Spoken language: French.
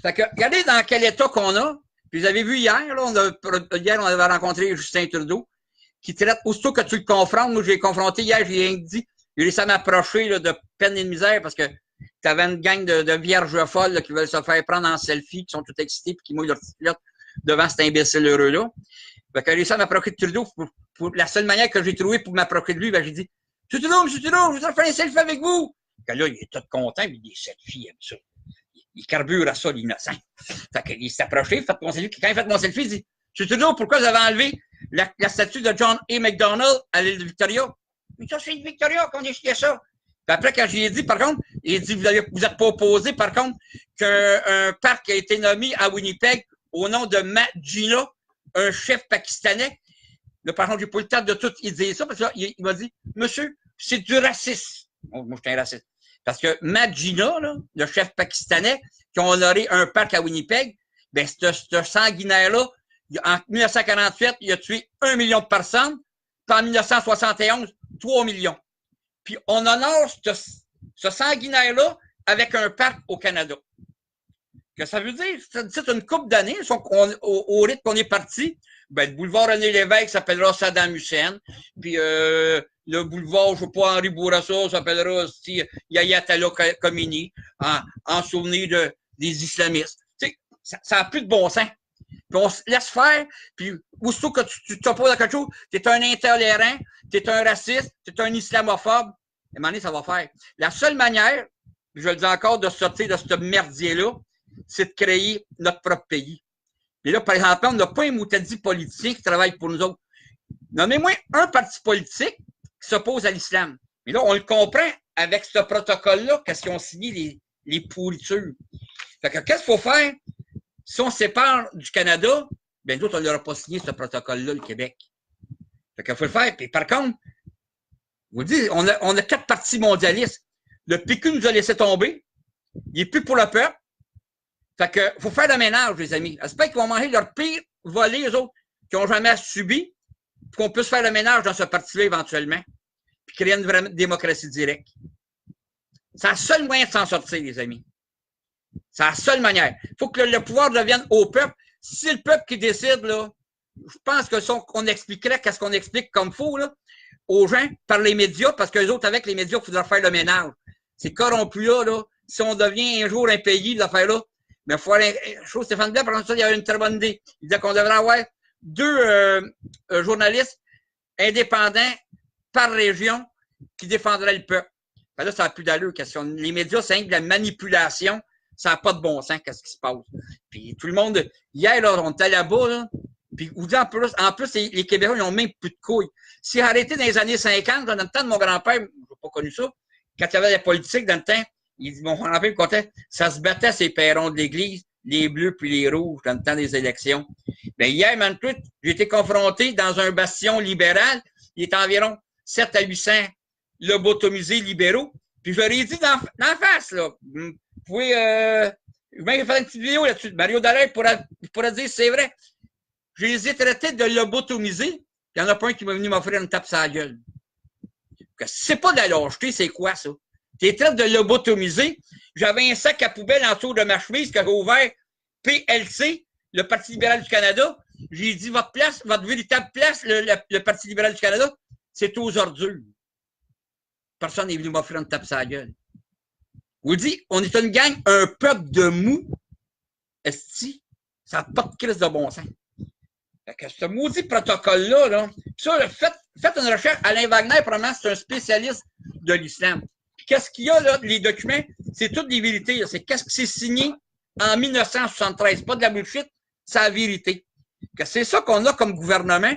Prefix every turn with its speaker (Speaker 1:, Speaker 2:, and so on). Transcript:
Speaker 1: Fait que, regardez dans quel état qu'on a. Puis vous avez vu hier, là, hier, on avait rencontré Justin Trudeau, qui traite, aussitôt que tu le confrontes, moi, je l'ai confronté hier, j'ai dit, il a laissé à m'approcher, là, de peine et de misère, parce que t'avais une gang de vierges folles, là, qui veulent se faire prendre en selfie, qui sont toutes excitées, puis qui mouillent leur culotte devant cet imbécile heureux-là. Fait qu'il a laissé à m'approcher de Trudeau, pour la seule manière que j'ai trouvé pour m'approcher de lui, ben, j'ai dit, Monsieur Trudeau, je voudrais faire un selfie avec vous. Fait que là, il est tout content, puis des selfies, il aime ça. Il carbure à ça, l'innocent. Fait qu'il s'est approché, fait mon selfie. Quand il fait mon selfie, il dit, Monsieur Trudeau, pourquoi vous avez enlevé la statue de John A. MacDonald à l'île de Victoria? Mais ça, c'est Victoria qu'on a jeté ça. Puis après, quand j'ai dit, par contre, il dit, vous n'êtes pas opposé, par contre, qu'un parc a été nommé à Winnipeg au nom de Matt Jinnah, un chef pakistanais. Là, par contre, j'ai pas eu le temps de tout y dire ça, parce que là, il m'a dit, monsieur, c'est du racisme. Bon, moi, je suis un raciste. Parce que Matt Jinnah, là, le chef pakistanais, qui a honoré un parc à Winnipeg, ben, ce sanguinaire-là, en 1948, il a tué 1 million de personnes, puis en 1971, 3 millions. Puis on honore ce sanguinaire-là avec un parc au Canada. Que ça veut dire? C'est une couple d'années, au rythme qu'on est parti, ben, le boulevard René Lévesque s'appellera Saddam Hussein, puis le boulevard, je sais pas, Henri Bourassa s'appellera aussi Ayatollah Khomeini, en souvenir des islamistes. Tu sais, ça n'a plus de bon sens. Puis on se laisse faire, puis aussitôt que tu t'opposes à quelque chose, t'es un intolérant, t'es un raciste, t'es un islamophobe, à un moment donné, ça va faire. La seule manière, je le dis encore, de sortir de ce merdier-là, c'est de créer notre propre pays. Et là, par exemple, on n'a pas un moutadi politicien qui travaille pour nous autres. Nommez-moi un parti politique qui s'oppose à l'islam. Mais là, on le comprend avec ce protocole-là, qu'est-ce qu'ils ont signé les pourritures. Fait que qu'est-ce qu'il faut faire? Si on se sépare du Canada, bien d'autres, on n'aura pas signé ce protocole-là, le Québec. Fait qu'il faut le faire. Puis par contre, vous dites, on a 4 partis mondialistes. Le PQ nous a laissé tomber. Il n'est plus pour le peuple. Fait que faut faire le ménage, les amis. J'espère qu'ils vont manger leur pire volée, les autres, qui n'ont jamais subi, puis qu'on puisse faire le ménage dans ce parti-là éventuellement, puis créer une vraie démocratie directe. C'est la seule moyen de s'en sortir, les amis. C'est la seule manière. Il faut que le pouvoir revienne au peuple. Si c'est le peuple qui décide, là, je pense que qu'on expliquerait qu'est-ce qu'on explique comme faux, là, aux gens par les médias, parce que les autres, avec les médias, il faudra faire le ménage. C'est corrompu là. Si on devient un jour un pays, l'affaire-là, mais il faut aller, Stéphane Blais, par exemple, il y a une très bonne idée. Il disait qu'on devrait avoir 2 journalistes indépendants par région qui défendraient le peuple. Ben là, ça n'a plus d'allure. Les médias, c'est de la manipulation. Ça n'a pas de bon sens, qu'est-ce qui se passe. Puis tout le monde, hier, là, on était là-bas, là, puis vous dites en plus les Québécois, ils n'ont même plus de couilles. S'ils arrêtaient dans les années 50, dans le temps de mon grand-père, je n'ai pas connu ça, quand il y avait la politique dans le temps, il dit, mon grand-père me contait, ça se battait ces perrons de l'église, les bleus puis les rouges, dans le temps des élections. Ben, hier, même tout, j'ai été confronté dans un bastion libéral, il est environ 7 à 800 lobotomisés libéraux, puis je leur ai dit d'en face, là, vous pouvez, je vais faire une petite vidéo là-dessus. Mario Dallaire pourra dire, c'est vrai. Je les ai traités de lobotomisés, il n'y en a pas un qui m'a venu m'offrir une tape sur la gueule. C'est pas de la lâcheté, c'est quoi ça? T'es traité de lobotomisé. J'avais un sac à poubelle en dessous de ma chemise que j'ai ouvert PLC, le Parti libéral du Canada. J'ai dit, votre véritable place, le Parti libéral du Canada, c'est aux ordures. Personne n'est venu m'offrir une tape sur la gueule. Vous dites, on est une gang, un peuple de mou. Esti, ça n'a pas de crise de bon sens. Fait que ce maudit protocole-là, là, ça, faites une recherche. Alain Wagner, probablement, c'est un spécialiste de l'islam. Qu'est-ce qu'il y a, là, les documents? C'est toutes des vérités. C'est qu'est-ce qui s'est signé en 1973. Pas de la bullshit, c'est la vérité. C'est ça qu'on a comme gouvernement.